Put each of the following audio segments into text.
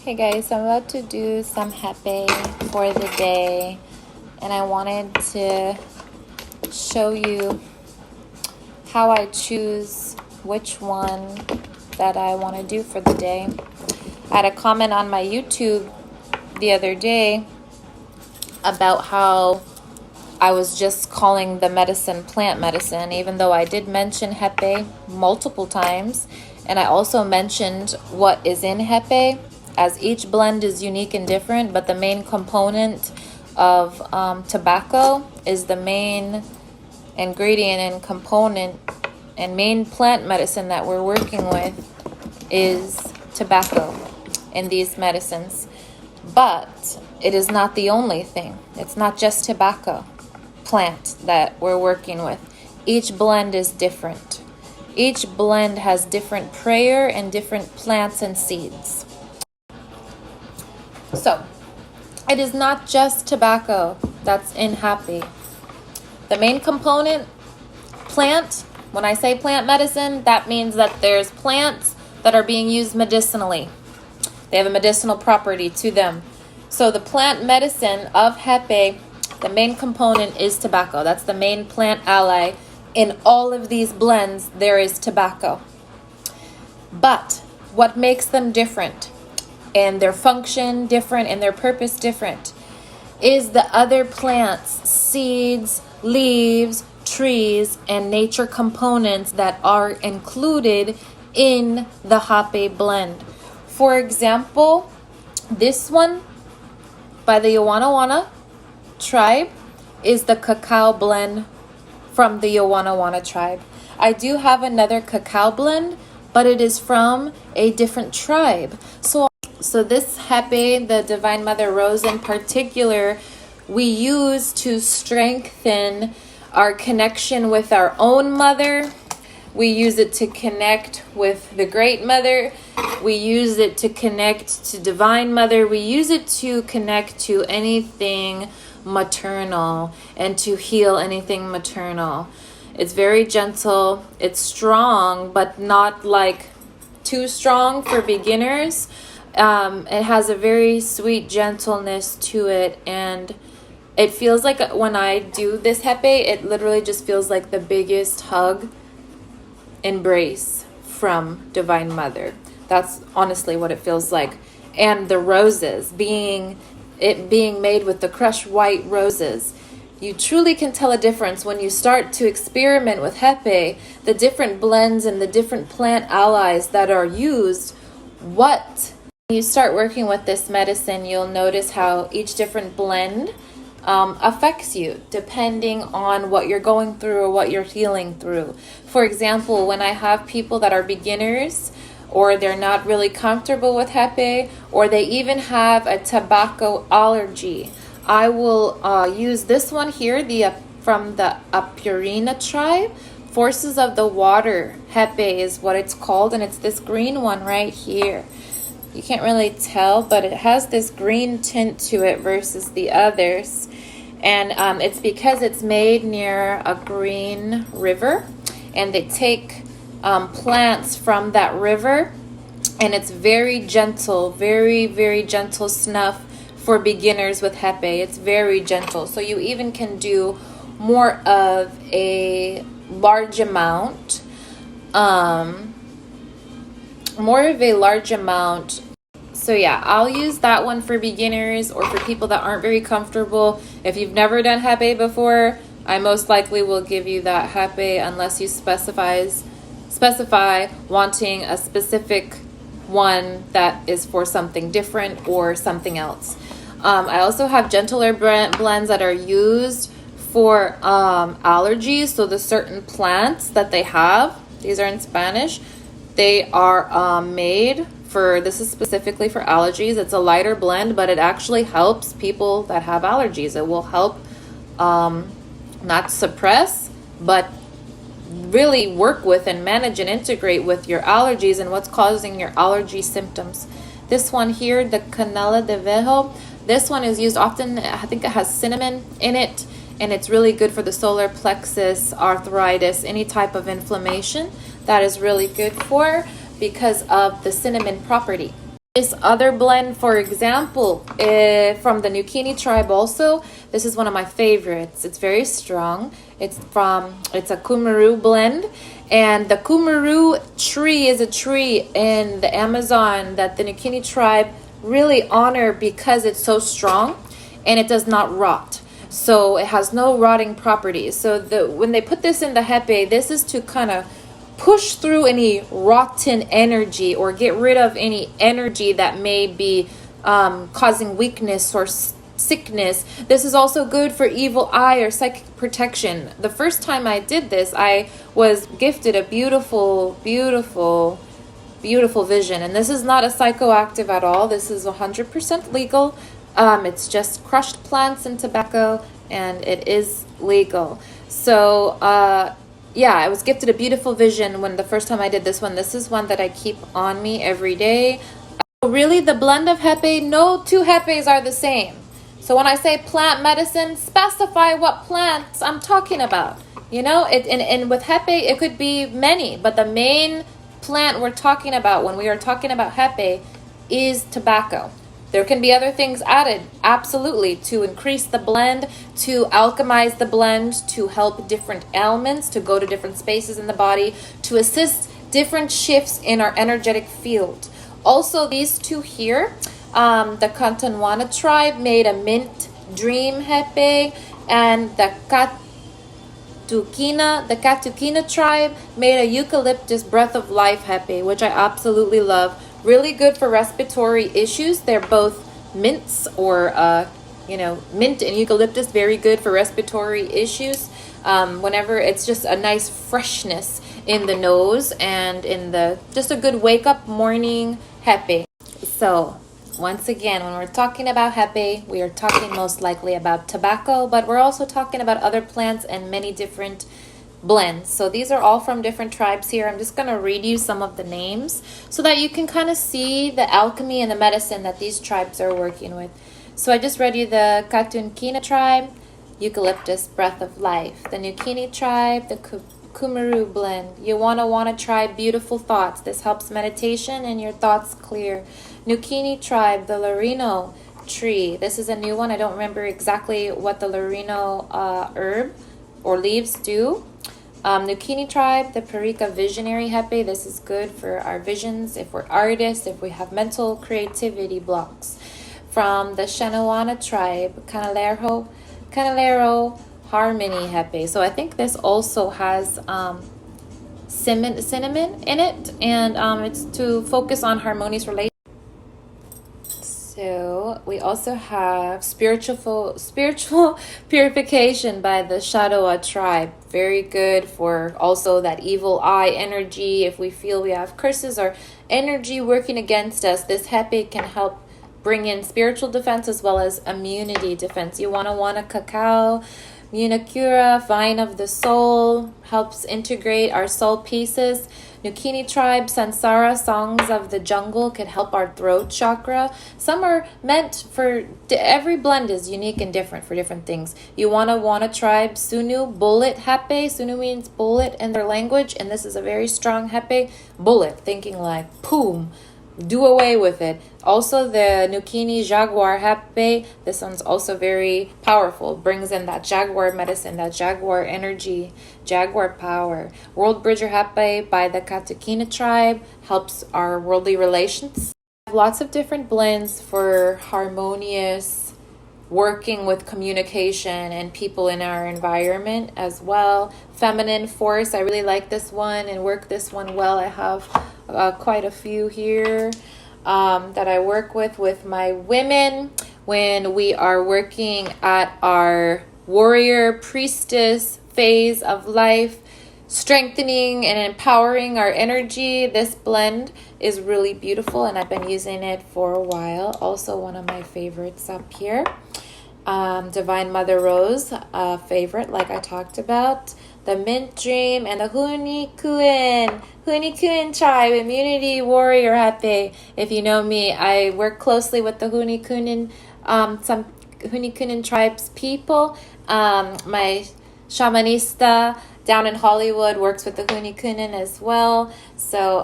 Hey guys, I'm about to do some hapè for the day, and I wanted to show you how I choose which one that I want to do for the day. I had a comment on my YouTube the other day about how I was just calling the medicine plant medicine, even though I did mention hapè multiple times, and I also mentioned what is in hapè, as each blend is unique and different, but the main component of tobacco is the main ingredient and component, and main plant medicine that we're working with is tobacco in these medicines. But it is not the only thing. It's not just tobacco plant that we're working with. Each blend is different. Each blend has different prayer and different plants and seeds. So, it is not just tobacco that's in hapè. The main component, plant, when I say plant medicine, that means that there's plants that are being used medicinally. They have a medicinal property to them. So the plant medicine of hapè, the main component is tobacco. That's the main plant ally. In all of these blends, there is tobacco. But what makes them different, and their function different, and their purpose different, is the other plants, seeds, leaves, trees, and nature components that are included in the hapè blend. For example, this one by the Yawanawana tribe is the cacao blend from the Yawanawana tribe. I do have another cacao blend, but it is from a different tribe. So this hapè, the Divine Mother Rose in particular, we use to strengthen our connection with our own mother. We use it to connect with the Great Mother. We use it to connect to Divine Mother. We use it to connect to anything maternal and to heal anything maternal. It's very gentle. It's strong, but not like too strong for beginners. It has a very sweet gentleness to it, and it feels like when I do this hapè, it literally just feels like the biggest hug, embrace from Divine Mother. That's honestly what it feels like. And the roses, being made with the crushed white roses, you truly can tell a difference when you start to experiment with hapè, the different blends and the different plant allies that are used. When you start working with this medicine, you'll notice how each different blend affects you depending on what you're going through or what you're healing through. For example, when I have people that are beginners, or they're not really comfortable with hapè, or they even have a tobacco allergy, I will use this one here, from the Apurina tribe. Forces of the Water hapè is what it's called, and it's this green one right here. You can't really tell, but it has this green tint to it versus the others. And it's because it's made near a green river, and they take plants from that river, and it's very gentle, very, very gentle snuff for beginners with hapè. It's very gentle. So you even can do more of a large amount. So yeah, I'll use that one for beginners or for people that aren't very comfortable. If you've never done hapè before, I most likely will give you that hapè unless you specify wanting a specific one that is for something different or something else. I also have gentler blends that are used for allergies. So the certain plants that they have, these are in Spanish, they are made for, this is specifically for allergies. It's a lighter blend, but it actually helps people that have allergies. It will help not suppress, but really work with and manage and integrate with your allergies and what's causing your allergy symptoms. This one here, the Canela de Vejo, this one is used often. I think it has cinnamon in it, and it's really good for the solar plexus, arthritis, any type of inflammation. That is really good for, because of the cinnamon property. This other blend, for example, from the Nukini tribe also, this is one of my favorites. It's very strong. It's a Kummeru blend. And the Kummeru tree is a tree in the Amazon that the Nukini tribe really honor because it's so strong and it does not rot. So it has no rotting properties. So when they put this in the Hapè, this is to kind of push through any rotten energy or get rid of any energy that may be causing weakness or sickness. This is also good for evil eye or psychic protection. The first time I did this, I was gifted a beautiful, beautiful, beautiful vision. And this is not a psychoactive at all. This is 100% legal. It's just crushed plants and tobacco, and it is legal. So, yeah, I was gifted a beautiful vision when the first time I did this one. This is one that I keep on me every day. Really, the blend of Hapè, no two Hapès are the same. So when I say plant medicine, specify what plants I'm talking about. You know, and with Hapè, it could be many, but the main plant we're talking about when we are talking about Hapè is tobacco. There can be other things added, absolutely, to increase the blend, to alchemize the blend, to help different ailments, to go to different spaces in the body, to assist different shifts in our energetic field. Also, these two here, the Kantanwana tribe made a mint dream Hapè, and the Katukina tribe made a eucalyptus breath of life Hapè, which I absolutely love. Really good for respiratory issues. They're both mints or, mint and eucalyptus, very good for respiratory issues. Whenever it's just a nice freshness in the nose and just a good wake up morning Hapè. So once again, when we're talking about Hapè, we are talking most likely about tobacco, but we're also talking about other plants and many different blends. So these are all from different tribes here. I'm just going to read you some of the names so that you can kind of see the alchemy and the medicine that these tribes are working with. So I just read you the Katunkina tribe, eucalyptus breath of life. The Nukini tribe, the Kummeru blend. Wana tribe, beautiful thoughts. This helps meditation and your thoughts clear. Nukini tribe, the Lorino tree. This is a new one. I don't remember exactly what the Lorino herb or leaves do. Nukini tribe, the Parika visionary Hapè. This is good for our visions, if we're artists, if we have mental creativity blocks. From the Shanawana tribe, Canalero harmony Hapè. So I think this also has cinnamon in it, and it's to focus on harmonious relationships. So we also have spiritual purification by the Shadawa tribe. Very good for also that evil eye energy. If we feel we have curses or energy working against us, this Hapè can help bring in spiritual defense as well as immunity defense. You want cacao, Munakura, vine of the soul, helps integrate our soul pieces. Nukini tribe, Sansara, songs of the jungle, could help our throat chakra. Some are meant for, every blend is unique and different for different things. Wana tribe, Sunu, bullet Hapè. Sunu means bullet in their language, and this is a very strong Hapè. Bullet, thinking like, boom, do away with it. Also the Nukini Jaguar Hapè, this one's also very powerful, brings in that jaguar medicine, that jaguar energy, jaguar power. World Bridger Hapè by the Katukina tribe helps our worldly relations. Lots of different blends for harmonious working with communication and people in our environment as well. Feminine force, I really like this one and work this one well. I have quite a few here that I work with my women when we are working at our warrior priestess phase of life, strengthening and empowering our energy. This blend is really beautiful and I've been using it for a while. Also one of my favorites up here. Divine Mother Rose, favorite like I talked about. The Mint Dream and the Hunikuin tribe, Immunity Warrior Hapè. If you know me, I work closely with the Hunikunin, some Hunikunin tribes people. My shamanista down in Hollywood works with the Hunikunin as well. So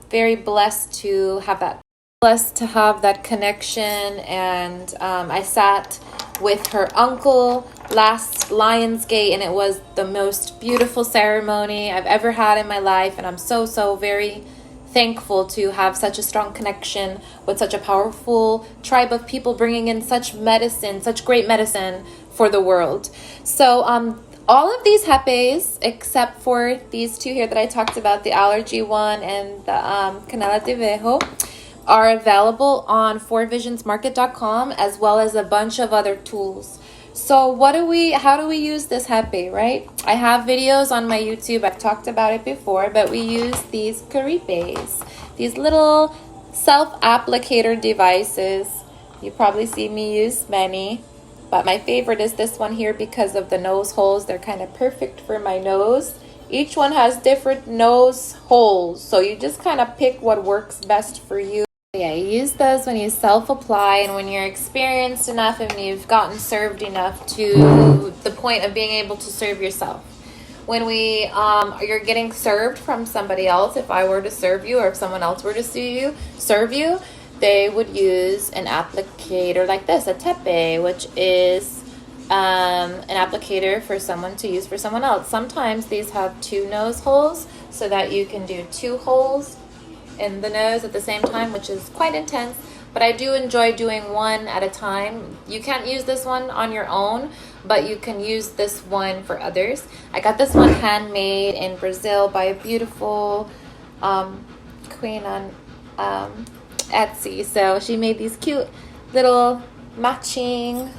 very blessed to have that blessed to have that connection, and I sat with her uncle last Lionsgate, and it was the most beautiful ceremony I've ever had in my life, and I'm so very thankful to have such a strong connection with such a powerful tribe of people bringing in such medicine, such great medicine for the world. So all of these hapés, except for these two here that I talked about, the allergy one and the canela de vejo, are available on fourvisionsmarket.com, as well as a bunch of other tools. So how do we use this hapè, right? I have videos on my YouTube. I've talked about it before, but we use these caripes, these little self-applicator devices. You probably see me use many, but my favorite is this one here because of the nose holes. They're kind of perfect for my nose. Each one has different nose holes, so you just kind of pick what works best for you. Yeah, you use those when you self-apply and when you're experienced enough and you've gotten served enough to the point of being able to serve yourself. When you're getting served from somebody else, if I were to serve you or if someone else were to serve you, they would use an applicator like this, a tepe, which is an applicator for someone to use for someone else. Sometimes these have two nose holes so that you can do two holes in the nose at the same time, which is quite intense, but I do enjoy doing one at a time. You can't use this one on your own, but you can use this one for others. I got this one handmade in Brazil by a beautiful queen on Etsy. So she made these cute little matching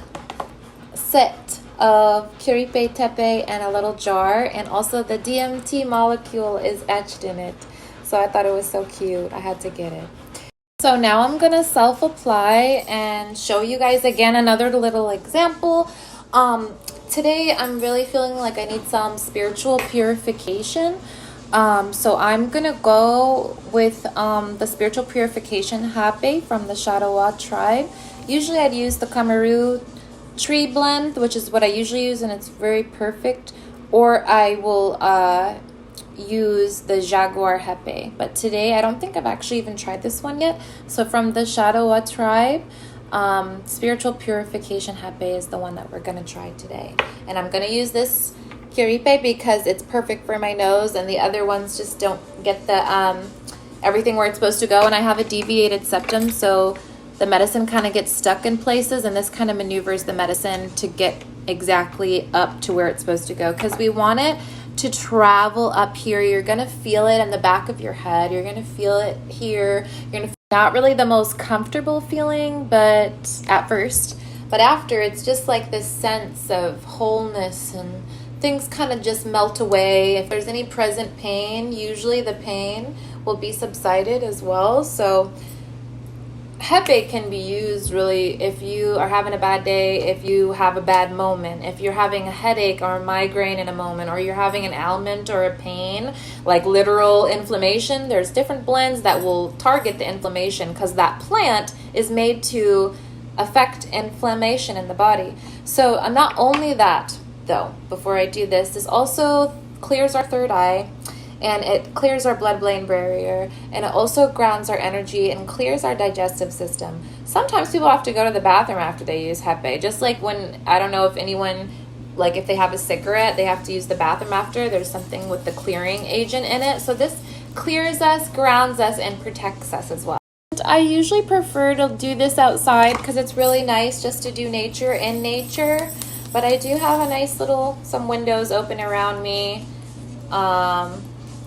set of caripe tepe and a little jar, and also the DMT molecule is etched in it. So I thought it was so cute. I had to get it. So now I'm going to self-apply and show you guys again another little example. Today I'm really feeling like I need some spiritual purification. So I'm going to go with the spiritual purification hapè from the Shadawa tribe. Usually I'd use the Kamaru tree blend, which is what I usually use, and it's very perfect. Or I will use the Jaguar hapè, but today I don't think I've actually even tried this one yet. So from the Shadawa tribe, spiritual purification hapè is the one that we're going to try today, and I'm going to use this caripe because it's perfect for my nose, and the other ones just don't get the everything where it's supposed to go, and I have a deviated septum, so the medicine kind of gets stuck in places, and this kind of maneuvers the medicine to get exactly up to where it's supposed to go, because we want it to travel up here. You're gonna feel it in the back of your head. You're gonna feel it here. You're gonna not really the most comfortable feeling, but at first, but after, it's just like this sense of wholeness, and things kind of just melt away. If there's any present pain, usually the pain will be subsided as well. So hapè can be used really if you are having a bad day, if you have a bad moment, if you're having a headache or a migraine in a moment, or you're having an ailment or a pain, like literal inflammation. There's different blends that will target the inflammation because that plant is made to affect inflammation in the body. So not only that, though, before I do this also clears our third eye, and it clears our blood-brain barrier, and it also grounds our energy and clears our digestive system. Sometimes people have to go to the bathroom after they use hapè, just like when, I don't know if anyone, like if they have a cigarette, they have to use the bathroom after. There's something with the clearing agent in it. So this clears us, grounds us, and protects us as well. I usually prefer to do this outside because it's really nice just to do nature in nature, but I do have a nice little, some windows open around me.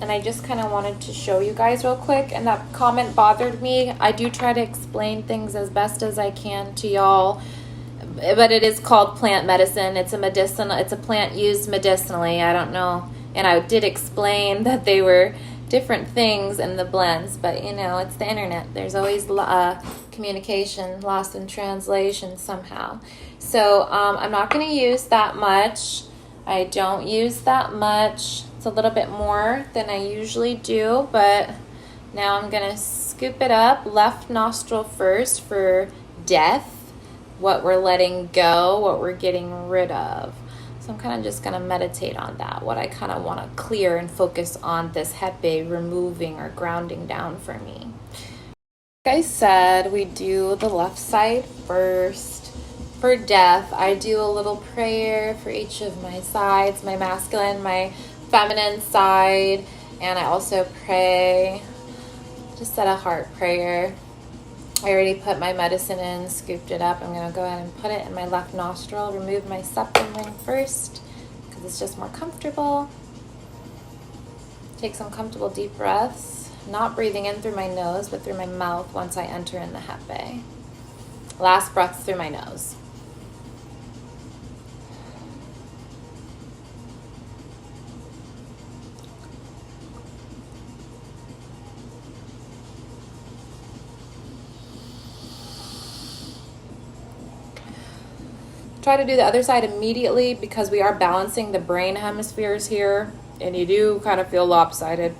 And I just kind of wanted to show you guys real quick, and that comment bothered me. I do try to explain things as best as I can to y'all, but it is called plant medicine. It's a plant used medicinally. I don't know, and I did explain that they were different things in the blends, but you know, it's the internet. There's always communication lost in translation somehow. So I'm not going to use that much. I don't use that much. It's a little bit more than I usually do, but now I'm going to scoop it up. Left nostril first for death, what we're letting go, what we're getting rid of. So I'm kind of just going to meditate on that, what I kind of want to clear and focus on this hapè removing or grounding down for me. Like I said, we do the left side first. For death, I do a little prayer for each of my sides, my masculine, my feminine side, and I also pray, just said a heart prayer. I already put my medicine in, scooped it up. I'm going to go ahead and put it in my left nostril, remove my septum ring first because it's just more comfortable. Take some comfortable deep breaths, not breathing in through my nose, but through my mouth once I enter in the Hapè. Last breath through my nose. Try to do the other side immediately because we are balancing the brain hemispheres here, and you do kind of feel lopsided.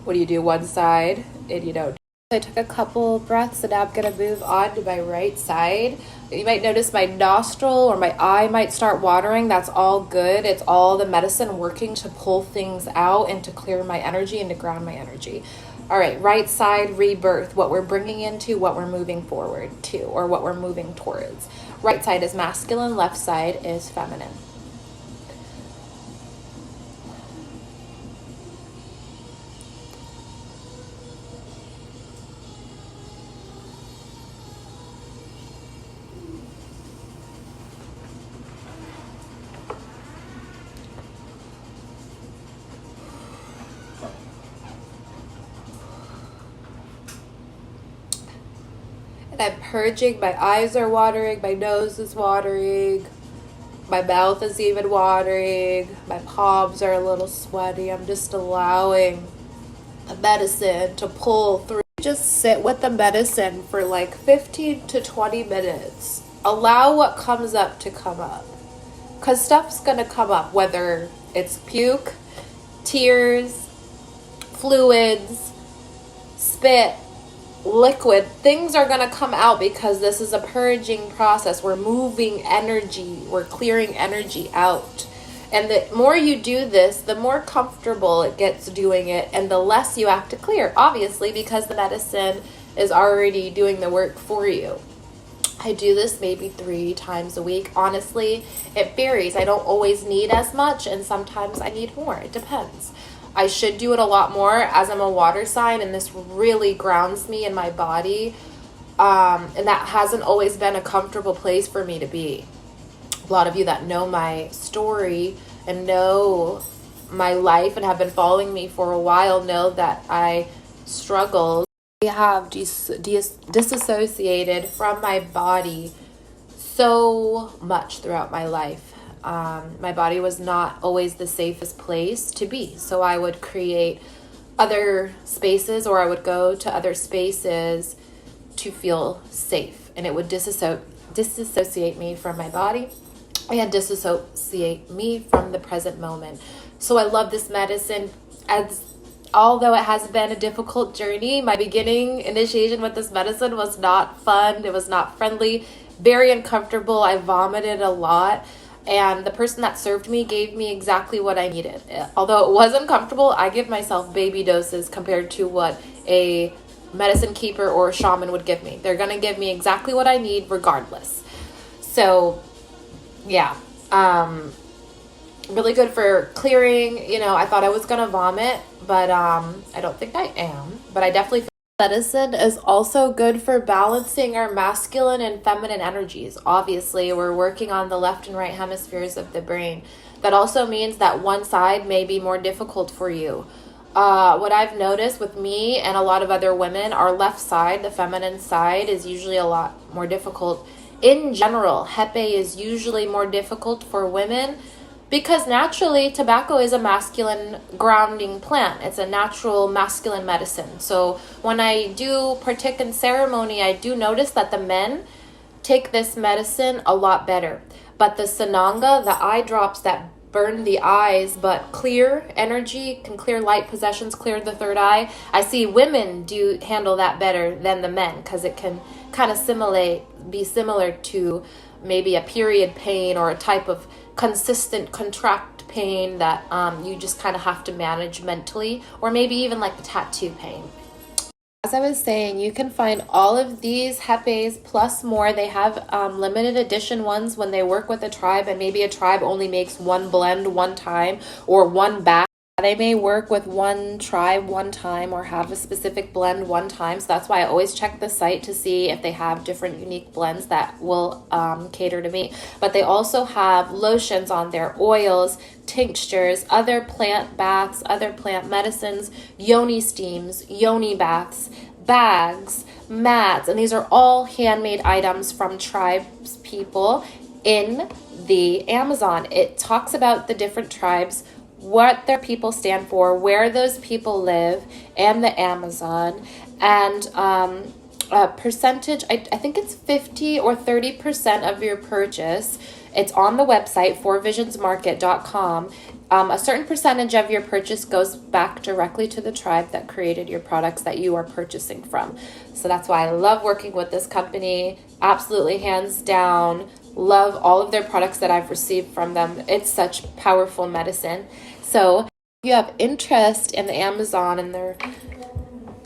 What do you do? One side and you don't. I took a couple breaths and now I'm going to move on to my right side. You might notice my nostril or my eye might start watering. That's all good. It's all the medicine working to pull things out and to clear my energy and to ground my energy. All right, right side rebirth, what we're bringing into, what we're moving forward to, or what we're moving towards. Right side is masculine, left side is feminine. And I'm purging, my eyes are watering, my nose is watering, my mouth is even watering, my palms are a little sweaty. I'm just allowing the medicine to pull through. Just sit with the medicine for like 15 to 20 minutes. Allow what comes up to come up. Because stuff's going to come up, whether it's puke, tears, fluids, spit, liquid. Things are going to come out because this is a purging process. We're moving energy. We're clearing energy out. And the more you do this, the more comfortable it gets doing it and the less you have to clear, obviously, because the medicine is already doing the work for you. I do this maybe 3 times a week. Honestly, it varies. I don't always need as much and sometimes I need more. It depends. I should do it a lot more as I'm a water sign and this really grounds me in my body. And that hasn't always been a comfortable place for me to be. A lot of you that know my story and know my life and have been following me for a while know that I struggled. I have disassociated from my body so much throughout my life. My body was not always the safest place to be. So I would create other spaces or I would go to other spaces to feel safe. And it would disassociate me from my body and disassociate me from the present moment. So I love this medicine. Although it has been a difficult journey, my beginning initiation with this medicine was not fun. It was not friendly, very uncomfortable. I vomited a lot. And the person that served me gave me exactly what I needed. Although it was uncomfortable, I give myself baby doses compared to what a medicine keeper or a shaman would give me. They're going to give me exactly what I need regardless. So, yeah. Really good for clearing. You know, I thought I was going to vomit, but I don't think I am. But I definitely feel medicine is also good for balancing our masculine and feminine energies. Obviously, we're working on the left and right hemispheres of the brain. That also means that one side may be more difficult for you. What I've noticed with me and a lot of other women, our left side, the feminine side, is usually a lot more difficult. In general, Hapè is usually more difficult for women because naturally tobacco is a masculine grounding plant. It's a natural masculine medicine. So when I do partake in ceremony, I do notice that the men take this medicine a lot better. But the sananga, the eye drops that burn the eyes but clear energy, can clear light possessions, clear the third eye, I see women do handle that better than the men because it can kind of be similar to maybe a period pain or a type of consistent contract pain that you just kind of have to manage mentally, or maybe even like the tattoo pain. As I was saying, you can find all of these Hapès plus more. They have limited edition ones when they work with a tribe, and maybe a tribe only makes one blend one time or one batch. They may work with one tribe one time or have a specific blend one time. So that's why I always check the site to see if they have different unique blends that will cater to me. But they also have lotions on there, oils, tinctures, other plant baths, other plant medicines, yoni steams, yoni baths, bags, mats, and these are all handmade items from tribes people in the Amazon. It talks about the different tribes, what their people stand for, where those people live, and the Amazon, and a percentage, I think it's 50 or 30% of your purchase. It's on the website, forvisionsmarket.com. A certain percentage of your purchase goes back directly to the tribe that created your products that you are purchasing from. So that's why I love working with this company. Absolutely, hands down, love all of their products that I've received from them. It's such powerful medicine. So if you have interest in the Amazon and their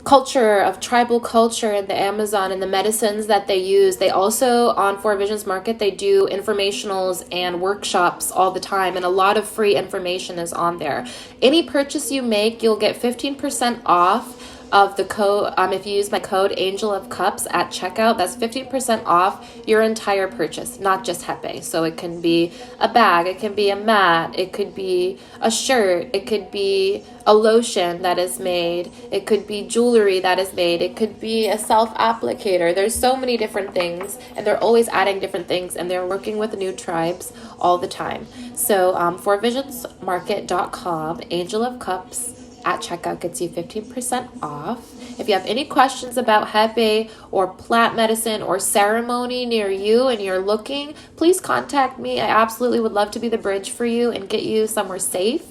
culture of tribal culture in the Amazon and the medicines that they use, they also, on Four Visions Market, they do informationals and workshops all the time, and a lot of free information is on there. Any purchase you make, you'll get 15% off of the code. If you use my code Angel of Cups at checkout, that's 15% off your entire purchase, not just Hapè. So it can be a bag, it can be a mat, it could be a shirt, it could be a lotion that is made, it could be jewelry that is made, it could be a self-applicator. There's so many different things, and they're always adding different things, and they're working with new tribes all the time. So forvisionsmarket.com, Angel of Cups at checkout gets you 15% off. If you have any questions about Hapè or plant medicine or ceremony near you and you're looking, please contact me. I absolutely would love to be the bridge for you and get you somewhere safe.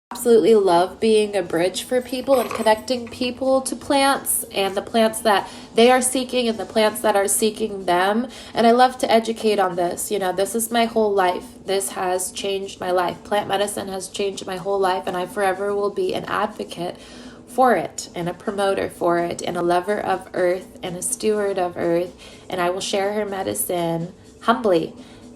Absolutely love being a bridge for people and connecting people to plants and the plants that they are seeking and the plants that are seeking them. And I love to educate on this. You know, this is my whole life. This has changed my life. Plant medicine has changed my whole life, and I forever will be an advocate for it and a promoter for it and a lover of earth and a steward of earth. And I will share her medicine humbly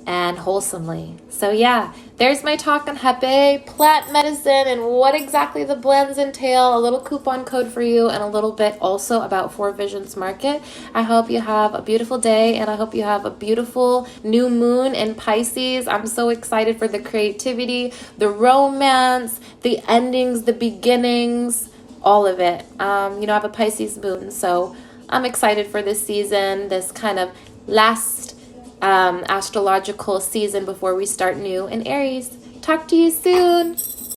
and wholesomely. So yeah, there's my talk on Hapè plant medicine and what exactly the blends entail, a little coupon code for you, and a little bit also about Four Visions Market. I hope you have a beautiful day, and I hope you have a beautiful new moon in Pisces. I'm so excited for the creativity, the romance, the endings, the beginnings, all of it. I have a Pisces moon, so I'm excited for this season, this kind of last astrological season before we start new in Aries. Talk to you soon.